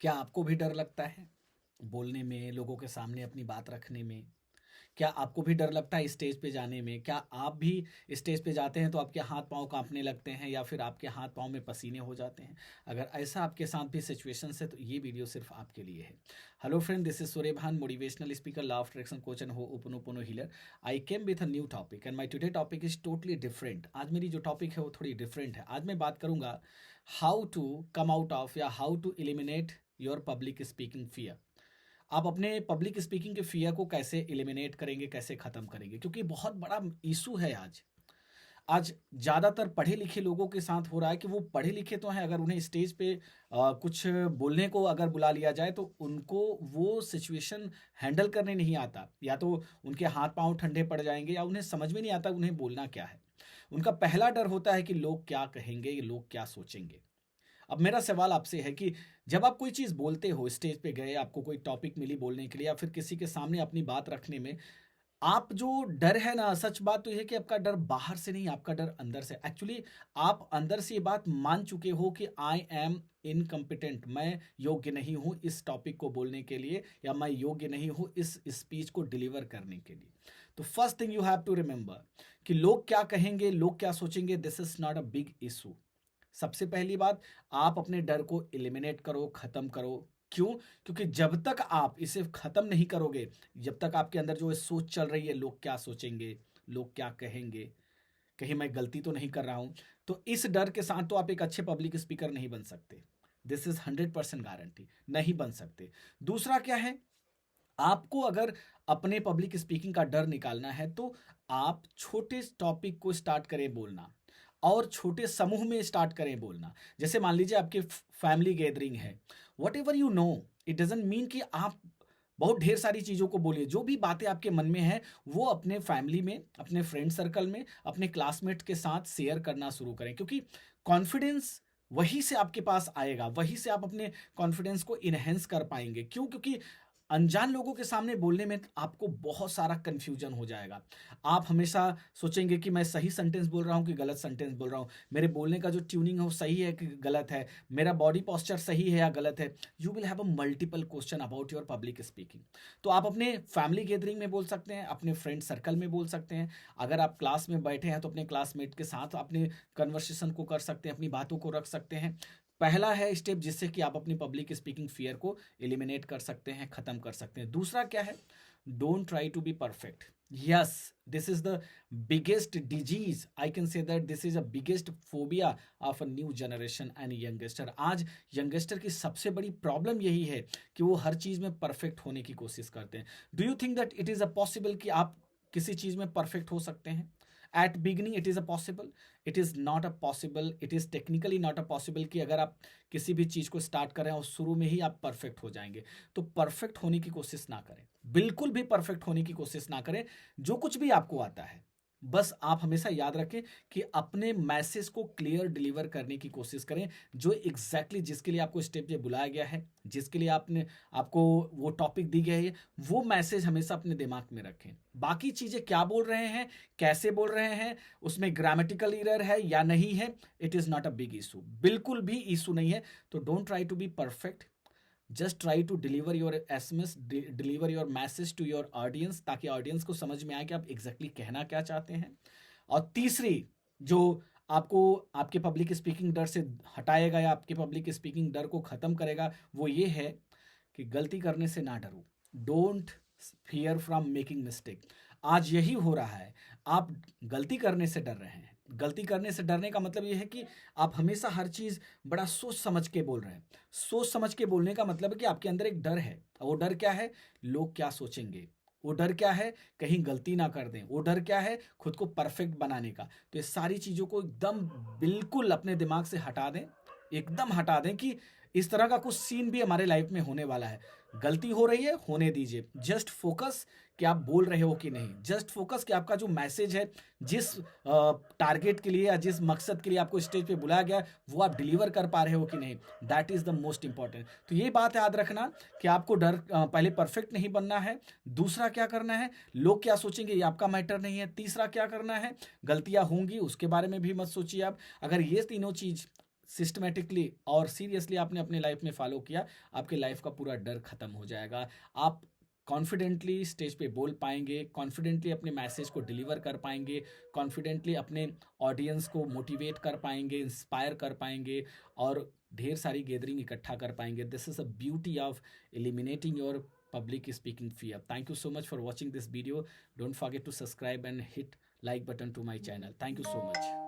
क्या आपको भी डर लगता है बोलने में, लोगों के सामने अपनी बात रखने में? क्या आपको भी डर लगता है स्टेज पे जाने में? क्या आप भी स्टेज पे जाते हैं तो आपके हाथ पाँव कांपने लगते हैं या फिर आपके हाथ पाँव में पसीने हो जाते हैं? अगर ऐसा आपके साथ भी सिचुएशन है तो ये वीडियो सिर्फ आपके लिए है। Hello friend, this is Suryabhan, motivational speaker, law of attraction coach and ho'oponopono healer. I came with a new topic and my today topic is totally different. आज मेरी जो टॉपिक है वो थोड़ी डिफरेंट है। आज मैं बात करूंगा how to come out of या how to eliminate your public speaking fear. आप अपने पब्लिक स्पीकिंग के फियर को कैसे एलिमिनेट करेंगे, कैसे खत्म करेंगे? क्योंकि बहुत बड़ा इशू है आज। आज ज़्यादातर पढ़े लिखे लोगों के साथ हो रहा है कि वो पढ़े लिखे तो हैं, अगर उन्हें स्टेज पे कुछ बोलने को अगर बुला लिया जाए तो उनको वो सिचुएशन हैंडल करने नहीं आता, या तो उनके हाथ पांव ठंडे पड़ जाएंगे या उन्हें समझ में नहीं आता उन्हें बोलना क्या है। उनका पहला डर होता है कि लोग क्या कहेंगे, ये लोग क्या सोचेंगे। अब मेरा सवाल आपसे है कि जब आप कोई चीज़ बोलते हो, स्टेज पे गए, आपको कोई टॉपिक मिली बोलने के लिए या फिर किसी के सामने अपनी बात रखने में, आप जो डर है ना, सच बात तो ये है कि आपका डर बाहर से नहीं, आपका डर अंदर से। एक्चुअली आप अंदर से ये बात मान चुके हो कि आई एम इनकम्पिटेंट, मैं योग्य नहीं हूँ इस टॉपिक को बोलने के लिए, या मैं योग्य नहीं हूँ इस स्पीच को डिलीवर करने के लिए। तो first thing you have to remember कि लोग क्या कहेंगे, लोग क्या सोचेंगे, this is not a big issue. सबसे पहली बात, आप अपने डर को एलिमिनेट करो, खत्म करो। क्यों? क्योंकि जब तक आप इसे खत्म नहीं करोगे, जब तक आपके अंदर जो ये सोच चल रही है, लोग क्या सोचेंगे, लोग क्या कहेंगे, कहीं मैं गलती तो नहीं कर रहा हूं, तो इस डर के साथ तो आप एक अच्छे पब्लिक स्पीकर नहीं बन सकते। दिस इज 100% गारंटी, नहीं बन सकते। दूसरा क्या है, आपको अगर अपने पब्लिक स्पीकिंग का डर निकालना है तो आप छोटे टॉपिक को स्टार्ट करें बोलना, और छोटे समूह में स्टार्ट करें बोलना। जैसे मान लीजिए आपकी फैमिली गैदरिंग है, what ever you know, it doesn't mean कि आप बहुत ढेर सारी चीज़ों को बोलिए। जो भी बातें आपके मन में है वो अपने फैमिली में, अपने फ्रेंड सर्कल में, अपने क्लासमेट के साथ शेयर करना शुरू करें, क्योंकि कॉन्फिडेंस वहीं से आपके पास आएगा, वहीं से आप अपने कॉन्फिडेंस को इनहेंस कर पाएंगे। क्यों? क्योंकि अनजान लोगों के सामने बोलने में आपको बहुत सारा कंफ्यूजन हो जाएगा। आप हमेशा सोचेंगे कि मैं सही सेंटेंस बोल रहा हूँ कि गलत सेंटेंस बोल रहा हूँ, मेरे बोलने का जो ट्यूनिंग है वो सही है कि गलत है, मेरा बॉडी पोस्चर सही है या गलत है। You will have a multiple question about your public speaking. तो आप अपने फैमिली गैदरिंग में बोल सकते हैं, अपने फ्रेंड सर्कल में बोल सकते हैं, अगर आप क्लास में बैठे हैं तो अपने क्लासमेट के साथ अपने कन्वर्सेशन को कर सकते हैं, अपनी बातों को रख सकते हैं। पहला है स्टेप जिससे कि आप अपनी पब्लिक स्पीकिंग फियर को एलिमिनेट कर सकते हैं, खत्म कर सकते हैं। दूसरा क्या है, don't try to be perfect. Yes, this is the biggest disease, I can say that this is a biggest phobia of a new generation and youngster. आज यंगस्टर की सबसे बड़ी प्रॉब्लम यही है कि वो हर चीज में परफेक्ट होने की कोशिश करते हैं। Do you think that it is a possible कि आप किसी चीज में परफेक्ट हो सकते हैं? At beginning it is a possible, it is not a possible, it is technically not a possible कि अगर आप किसी भी चीज़ को स्टार्ट करें और शुरू में ही आप परफेक्ट हो जाएंगे। तो परफेक्ट होने की कोशिश ना करें, बिल्कुल भी परफेक्ट होने की कोशिश ना करें। जो कुछ भी आपको आता है, बस आप हमेशा याद रखें कि अपने मैसेज को क्लियर डिलीवर करने की कोशिश करें। जो एग्जैक्टली जिसके लिए आपको स्टेप पे बुलाया गया है, जिसके लिए आपने आपको वो टॉपिक दी गई है, वो मैसेज हमेशा अपने दिमाग में रखें। बाकी चीज़ें क्या बोल रहे हैं, कैसे बोल रहे हैं, उसमें ग्रामेटिकल एरर है या नहीं है, it is not a big issue, बिल्कुल भी इशू नहीं है। तो don't try to be perfect, just try to deliver your SMS, deliver your message to your audience, ताकि ऑडियंस को समझ में आए कि आप एग्जैक्टली कहना क्या चाहते हैं। और तीसरी जो आपको आपके पब्लिक स्पीकिंग डर से हटाएगा या आपके पब्लिक स्पीकिंग डर को खत्म करेगा, वो ये है कि गलती करने से ना डरो। Don't fear from making mistake. आज यही हो रहा है, आप गलती करने से डर रहे हैं। गलती करने से डरने का मतलब ये है कि आप हमेशा हर चीज़ बड़ा सोच समझ के बोल रहे हैं। सोच समझ के बोलने का मतलब है कि आपके अंदर एक डर है। वो डर क्या है? लोग क्या सोचेंगे। वो डर क्या है? कहीं गलती ना कर दें। वो डर क्या है? खुद को परफेक्ट बनाने का। तो ये सारी चीज़ों को एकदम बिल्कुल अपने दिमाग से हटा दें, एकदम हटा दें कि इस तरह का कुछ सीन भी हमारे लाइफ में होने वाला है। गलती हो रही है, होने दीजिए। जस्ट फोकस कि आप बोल रहे हो कि नहीं। जस्ट फोकस कि आपका जो मैसेज है, जिस टारगेट के लिए या जिस मकसद के लिए आपको स्टेज पे बुलाया गया, वो आप डिलीवर कर पा रहे हो कि नहीं। That is the most important. तो ये बात याद रखना कि आपको डर पहले परफेक्ट नहीं बनना है। दूसरा क्या करना है, लोग क्या सोचेंगे ये आपका मैटर नहीं है। तीसरा क्या करना है, गलतियां होंगी उसके बारे में भी मत सोचिए आप। अगर ये तीनों चीज़ सिस्टमेटिकली और सीरियसली आपने अपने लाइफ में फॉलो किया, आपके लाइफ का पूरा डर खत्म हो जाएगा। आप कॉन्फिडेंटली स्टेज पे बोल पाएंगे, कॉन्फिडेंटली अपने मैसेज को डिलीवर कर पाएंगे, कॉन्फिडेंटली अपने ऑडियंस को मोटिवेट कर पाएंगे, इंस्पायर कर पाएंगे और ढेर सारी गैदरिंग इकट्ठा कर पाएंगे। This is a beauty of eliminating your public speaking fear. Thank you so much for watching this video. Don't forget to subscribe and hit like button to my channel. Thank you so much.